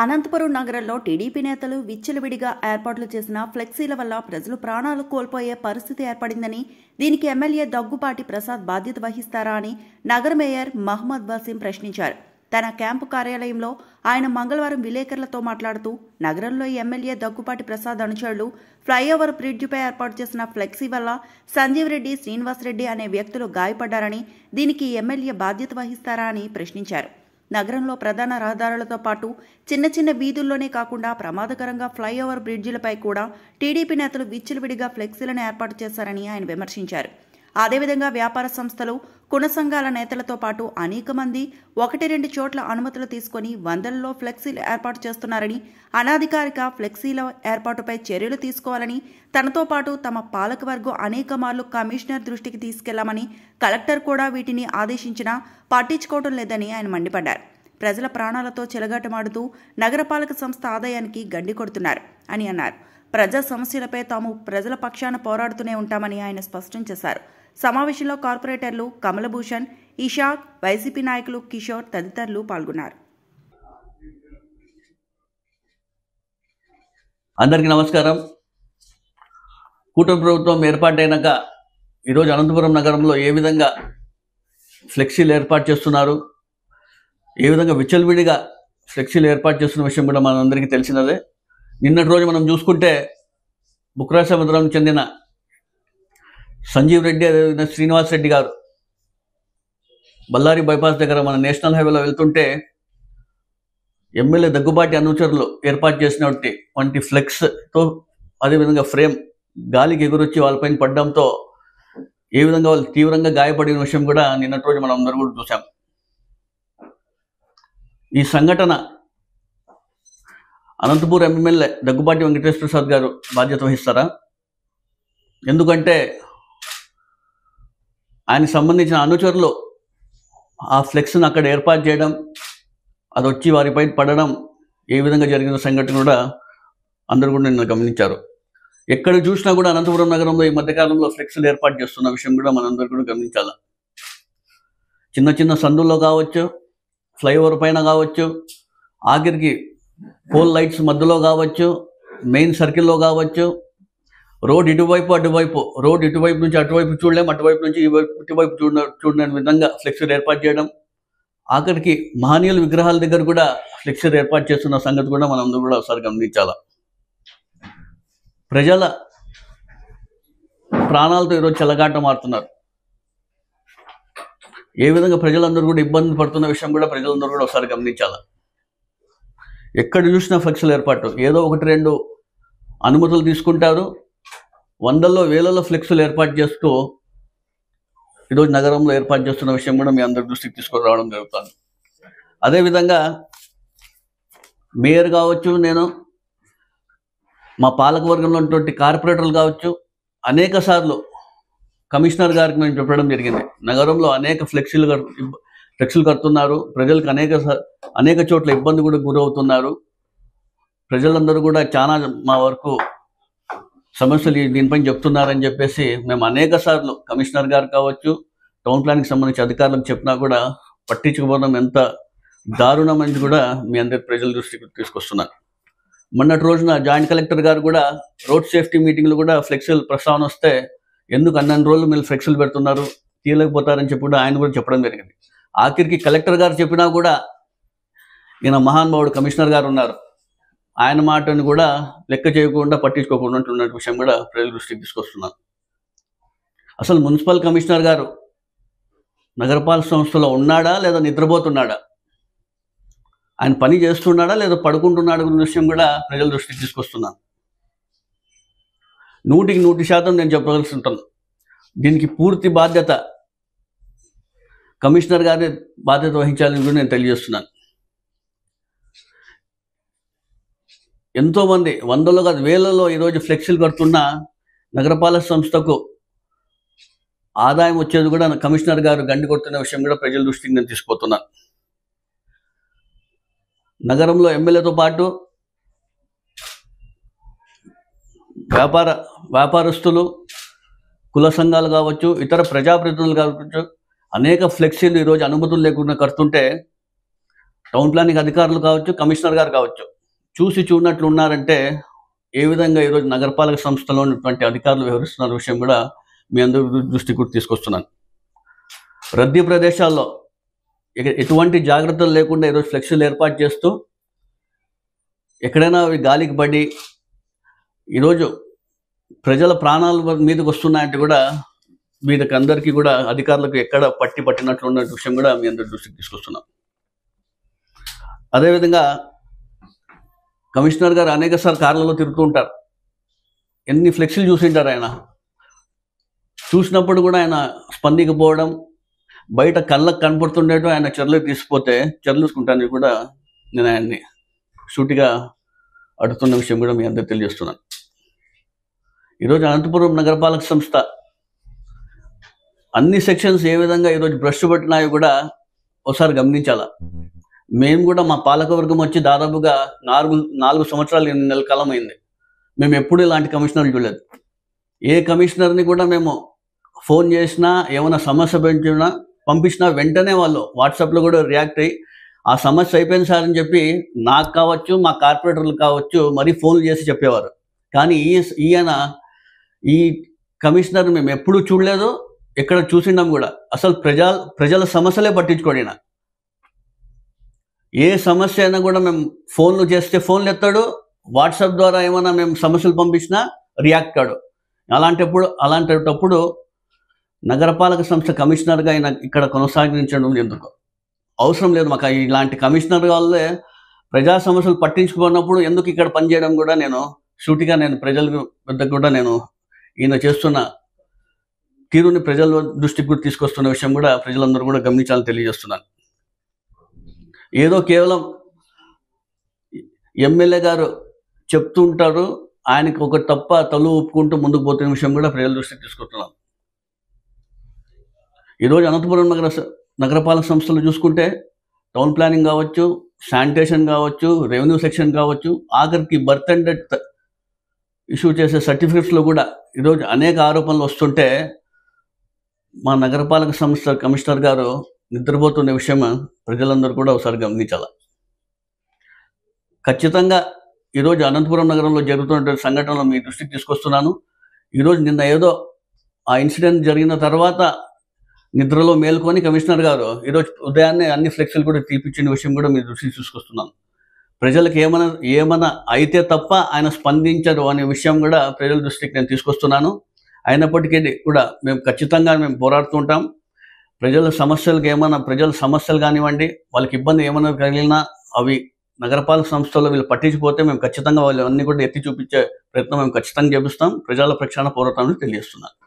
అనంతపురం నగరంలో టీడీపీ నేతలు విచ్చలవిడిగా ఏర్పాట్లు చేసిన ఫ్లెక్సీల వల్ల ప్రజలు ప్రాణాలు కోల్పోయే పరిస్థితి ఏర్పడిందని, దీనికి ఎమ్మెల్యే దగ్గుపాటి ప్రసాద్ బాధ్యత వహిస్తారా అని నగర మేయర్ మహమ్మద్ వసీం ప్రశ్నించారు. తన క్యాంపు కార్యాలయంలో ఆయన మంగళవారం విలేకరులతో మాట్లాడుతూ, నగరంలో ఎమ్మెల్యే దగ్గుపాటి ప్రసాద్ అనుచరులు ఫ్లైఓవర్ బ్రిడ్జిపై ఏర్పాటు చేసిన ఫ్లెక్సీ వల్ల సంజీవ్ రెడ్డి, శ్రీనివాస్ రెడ్డి అనే వ్యక్తులు గాయపడ్డారని, దీనికి ఎమ్మెల్యే బాధ్యత వహిస్తారా అని ప్రశ్నించారు. నగరంలో ప్రధాన రహదారులతో పాటు చిన్న చిన్న వీధుల్లోనే కాకుండా ప్రమాదకరంగా ఫ్లైఓవర్ బ్రిడ్జిలపై కూడా టీడీపీ నేతలు విచ్చలవిడిగా ఫ్లెక్సీలను ఏర్పాటు చేశారని ఆయన విమర్శించారు. అదేవిధంగా వ్యాపార సంస్థలు, కుల సంఘాల నేతలతో పాటు అనేక మంది 1-2 చోట్ల అనుమతులు తీసుకుని వందలలో ఫ్లెక్సీలు ఏర్పాటు చేస్తున్నారని, అనాధికారిక ఫ్లెక్సీల ఏర్పాటుపై చర్యలు తీసుకోవాలని, తనతో పాటు తమ పాలకవర్గం అనేక మార్లు కమిషనర్ దృష్టికి తీసుకెళ్లామని, కలెక్టర్ కూడా వీటిని ఆదేశించినా పట్టించుకోవడం లేదని ఆయన మండిపడ్డారు. ప్రజల ప్రాణాలతో చెలగాటమాడుతూ నగరపాలక సంస్థ ఆదాయానికి గండి కొడుతున్నారు అని అన్నారు. ప్రజా సమస్యలపై తాము ప్రజల పక్షాన పోరాడుతూనే ఉంటామని ఆయన స్పష్టం చేశారు. సమావేశంలో కార్పొరేటర్లు కమలభూషణ్, ఇషాక్, వైసీపీ నాయకులు కిషోర్ తదితరులు పాల్గొన్నారు. అందరికీ నమస్కారం. కూటమి ప్రభుత్వం ఏర్పాటైనాక ఈరోజు అనంతపురం నగరంలో ఏ విధంగా ఫ్లెక్సీలు ఏర్పాటు చేస్తున్నారు, ఏ విధంగా విచ్చలవిడిగా ఫ్లెక్సీలు ఏర్పాటు చేస్తున్న విషయం కూడా మనందరికీ తెలిసినదే. నిన్నటి రోజు మనం చూసుకుంటే బుక్రాసముద్రం చెందిన సంజీవ్ రెడ్డి, అదేవిధంగా శ్రీనివాస్ రెడ్డి గారు బళ్ళారి బైపాస్ దగ్గర మన నేషనల్ హైవేలో వెళ్తుంటే ఎమ్మెల్యే దగ్గుబాటి అనుచరులు ఏర్పాటు చేసినటువంటి ఫ్లెక్స్తో, అదేవిధంగా ఫ్రేమ్ గాలికి ఎగురొచ్చి వాళ్ళపైన పడడంతో ఏ విధంగా వాళ్ళు తీవ్రంగా గాయపడిన విషయం కూడా నిన్నటి రోజు మనం అందరూ కూడా చూసాం. ఈ సంఘటన అనంతపురం ఎమ్మెల్యే దగ్గుబాటి వెంకటేశ్వర ప్రసాద్ గారు బాధ్యత వహిస్తారా? ఎందుకంటే ఆయనకు సంబంధించిన అనుచరులు ఆ ఫ్లెక్స్ను అక్కడ ఏర్పాటు చేయడం, అది వచ్చి వారిపై పడడం ఏ విధంగా జరిగిన సంఘటన కూడా అందరూ కూడా నిన్న గమనించారు. ఎక్కడ చూసినా కూడా అనంతపురం నగరంలో ఈ మధ్యకాలంలో ఫ్లెక్స్లు ఏర్పాటు చేస్తున్న విషయం కూడా మనందరూ కూడా గమనించాలి. చిన్న చిన్న సందుల్లో కావచ్చు, ఫ్లైఓవర్ పైన కావచ్చు, ఆఖరికి పోల్ లైట్స్ మధ్యలో కావచ్చు, మెయిన్ సర్కిల్లో కావచ్చు, రోడ్ ఇటువైపు అటువైపు, రోడ్ ఇటువైపు నుంచి అటువైపు చూడలేం, అటువైపు నుంచి ఇటువైపు చూడలేని విధంగా ఫ్లెక్సీలు ఏర్పాటు చేయడం, ఆఖరికి మహనీయుల విగ్రహాల దగ్గర కూడా ఫ్లెక్సీలు ఏర్పాటు చేస్తున్న సంగతి కూడా మనందరూ కూడా ఒకసారి గమనించాలి. ప్రజల ప్రాణాలతో ఈరోజు చెలగాట మారుతున్నారు. ఏ విధంగా ప్రజలందరూ కూడా ఇబ్బంది పడుతున్న విషయం కూడా ప్రజలందరూ కూడా ఒకసారి గమనించాలి. ఎక్కడ చూసినా ఫ్లెక్సీల ఏర్పాటు, ఏదో 1-2 అనుమతులు తీసుకుంటారు, వందల్లో వేలలో ఫ్లెక్సీలు ఏర్పాటు చేస్తూ ఈరోజు నగరంలో ఏర్పాటు చేస్తున్న విషయం కూడా మీ అందరి దృష్టికి తీసుకొని రావడం జరుగుతుంది. అదేవిధంగా మేయర్ కావచ్చు, నేను మా పాలకవర్గంలో ఉన్నటువంటి కార్పొరేటర్లు కావచ్చు, అనేక సార్లు కమిషనర్ గారికి మేము చెప్పడం జరిగింది. నగరంలో అనేక ఫ్లెక్సీలు కడుతున్నారు, ప్రజలకు అనేక చోట్ల ఇబ్బంది కూడా గురవుతున్నారు. ప్రజలందరూ కూడా చాలా మా వరకు సమస్యలు దీనిపైన చెప్తున్నారని చెప్పేసి మేము అనేక సార్లు కమిషనర్ గారు కావచ్చు, టౌన్ ప్లానింగ్కి సంబంధించి అధికారులకు చెప్పినా కూడా పట్టించుకోవడం ఎంత దారుణం అని కూడా మీ అందరి ప్రజల దృష్టికి తీసుకొస్తున్నారు. మొన్నటి రోజున జాయింట్ కలెక్టర్ గారు కూడా రోడ్ సేఫ్టీ మీటింగ్లు కూడా ఫ్లెక్సీలు ప్రస్తావన వస్తే, ఎందుకు అన్ని రోజులు మీరు ఫ్లెక్సీలు పెడుతున్నారు, తీయలేకపోతారని చెప్పి కూడా ఆయన కూడా చెప్పడం జరిగింది. ఆఖరికి కలెక్టర్ గారు చెప్పినా కూడా ఈయన మహానుభావుడు కమిషనర్ గారు ఉన్నారు, ఆయన మాటను కూడా లెక్క చేయకుండా పట్టించుకోకుండా ఉన్న విషయం కూడా ప్రజల దృష్టికి తీసుకొస్తున్నారు. అసలు మున్సిపల్ కమిషనర్ గారు నగరపాలక సంస్థలో ఉన్నాడా లేదా నిద్రపోతున్నాడా, ఆయన పని చేస్తున్నాడా లేదా పడుకుంటున్నాడా అనే విషయం కూడా ప్రజల దృష్టికి తీసుకొస్తున్నాను. 100% నేను చెప్పవలసి ఉంటాను. దీనికి పూర్తి బాధ్యత కమిషనర్ గారే బాధ్యత వహించాలని కూడా నేను తెలియజేస్తున్నాను. ఎంతోమంది వందలో కాదు వేలలో ఈరోజు ఫ్లెక్సీలు కడుతున్న నగరపాలక సంస్థకు ఆదాయం వచ్చేది కూడా కమిషనర్ గారు గండి కొడుతున్న విషయం కూడా ప్రజల దృష్టికి నేను తీసుకుపోతున్నాను. నగరంలో ఎమ్మెల్యేతో పాటు వ్యాపారస్తులు, కుల సంఘాలు కావచ్చు, ఇతర ప్రజాప్రతినిధులు కావచ్చు, అనేక ఫ్లెక్సీలు ఈరోజు అనుమతులు లేకుండా కడుతుంటే టౌన్ ప్లానింగ్ అధికారులు కావచ్చు, కమిషనర్ గారు కావచ్చు, చూసి చూడనట్లు ఉన్నారంటే ఏ విధంగా ఈరోజు నగరపాలక సంస్థలో ఉన్నటువంటి అధికారులు వ్యవహరిస్తున్న విషయం కూడా మీ అందరి దృష్టికి కూడా తీసుకొస్తున్నాను. రద్దీ ప్రదేశాల్లో ఎటువంటి జాగ్రత్తలు లేకుండా ఈరోజు ఫ్లెక్సీలు ఏర్పాటు చేస్తూ ఎక్కడైనా అవి గాలికి పడి ఈరోజు ప్రజల ప్రాణాల మీదకి వస్తున్నాయంటే కూడా వీరికి అందరికీ కూడా అధికారులకు ఎక్కడ పట్టినట్లు ఉన్న విషయం కూడా మీ అందరి దృష్టికి తీసుకొస్తున్నాం. అదేవిధంగా కమిషనర్ గారు అనేకసార్లు కార్లలో తిరుగుతూ ఉంటారు. ఎన్ని ఫ్లెక్సీలు చూసింటారు ఆయన. చూసినప్పుడు కూడా ఆయన స్పందించకపోవడం, బయట కళ్ళకు కనపడుతుండేటో ఆయన చర్యలు తీసిపోతే చర్యలుసుకుంటానని కూడా నేను ఆయన్ని సూటిగా అడుగుతున్న విషయం కూడా మీ అందరికీ తెలియజేస్తున్నాను. ఈరోజు అనంతపురం నగరపాలక సంస్థ అన్ని సెక్షన్స్ ఏ విధంగా ఈరోజు బ్రష్ పట్టినాయో కూడా ఒకసారి గమనించాలా. మేము కూడా మా పాలకవర్గం వచ్చి దాదాపుగా 4 సంవత్సరాలు 8 నెలల కాలం అయింది. మేము ఎప్పుడు ఇలాంటి కమిషనర్లు చూడలేదు. ఏ కమిషనర్ని కూడా మేము ఫోన్ చేసినా, ఏమైనా సమస్య పంపించినా వెంటనే వాళ్ళు వాట్సాప్లో కూడా రియాక్ట్ అయ్యి ఆ సమస్య అయిపోయింది సార్ అని చెప్పి నాకు కావచ్చు, మా కార్పొరేటర్లు కావచ్చు మరీ ఫోన్లు చేసి చెప్పేవారు. కానీ ఈ కమిషనర్ మేము ఎప్పుడూ చూడలేదు, ఎక్కడ చూసిండాం కూడా. అసలు ప్రజల సమస్యలే పట్టించుకోడినా. ఏ సమస్య అయినా కూడా మేము ఫోన్లు చేస్తే ఫోన్లు ఎత్తాడు, వాట్సాప్ ద్వారా ఏమైనా మేము సమస్యలు పంపించినా రియాక్ట్ కాడు. అలాంటప్పుడు నగరపాలక సంస్థ కమిషనర్గా ఆయన ఇక్కడ కొనసాగించడం ఎందుకు అవసరం లేదు మాకు. ఇలాంటి కమిషనర్ వాళ్ళే ప్రజా సమస్యలు పట్టించుకున్నప్పుడు ఎందుకు ఇక్కడ పనిచేయడం కూడా నేను సూటిగా ప్రజల వద్దకు కూడా ఈయన చేస్తున్న తీరుని ప్రజల దృష్టికి కూడా తీసుకొస్తున్న విషయం కూడా ప్రజలందరూ కూడా గమనించాలని తెలియజేస్తున్నాను. ఏదో కేవలం ఎమ్మెల్యే గారు చెప్తూ ఉంటారు, ఆయనకి ఒక తప్ప తలు ఒప్పుకుంటూ ముందుకు పోతున్న విషయం కూడా ప్రజల దృష్టికి తీసుకొస్తున్నాను. ఈరోజు అనంతపురం నగరపాలక సంస్థలు చూసుకుంటే టౌన్ ప్లానింగ్ కావచ్చు, శానిటేషన్ కావచ్చు, రెవెన్యూ సెక్షన్ కావచ్చు, ఆఖరికి బర్త్ అండ్ డెత్ ఇష్యూ చేసే సర్టిఫికెట్స్లో కూడా ఈరోజు అనేక ఆరోపణలు వస్తుంటే మా నగరపాలక సంస్థ కమిషనర్ గారు నిద్రపోతున్న విషయం ప్రజలందరూ కూడా ఒకసారి గమనించాలి. ఖచ్చితంగా ఈరోజు అనంతపురం నగరంలో జరుగుతున్న సంఘటనలు మీ దృష్టికి తీసుకొస్తున్నాను. ఈరోజు నిన్న ఏదో ఆ ఇన్సిడెంట్ జరిగిన తర్వాత నిద్రలో మేల్కొని కమిషనర్ గారు ఈరోజు ఉదయాన్నే అన్ని ఫ్లెక్సీలు కూడా తీపిచ్చిన విషయం కూడా మీ దృష్టికి తీసుకొస్తున్నాను. ప్రజలకు ఏమైనా అయితే తప్ప ఆయన స్పందించరు అనే విషయం కూడా ప్రజల దృష్టికి నేను తీసుకొస్తున్నాను. అయినప్పటికీ కూడా మేము ఖచ్చితంగా పోరాడుతూ ఉంటాం. ప్రజల సమస్యలు కానివ్వండి, వాళ్ళకి ఇబ్బంది ఏమైనా కలిగినా అవి నగరపాలక సంస్థల్లో వీళ్ళు పట్టించిపోతే మేము ఖచ్చితంగా వాళ్ళు అన్ని కూడా ఎత్తి చూపించే ప్రయత్నం మేము ఖచ్చితంగా చేపిస్తాం. ప్రజల పక్షాన పోరాటాన్ని తెలియజేస్తున్నాను.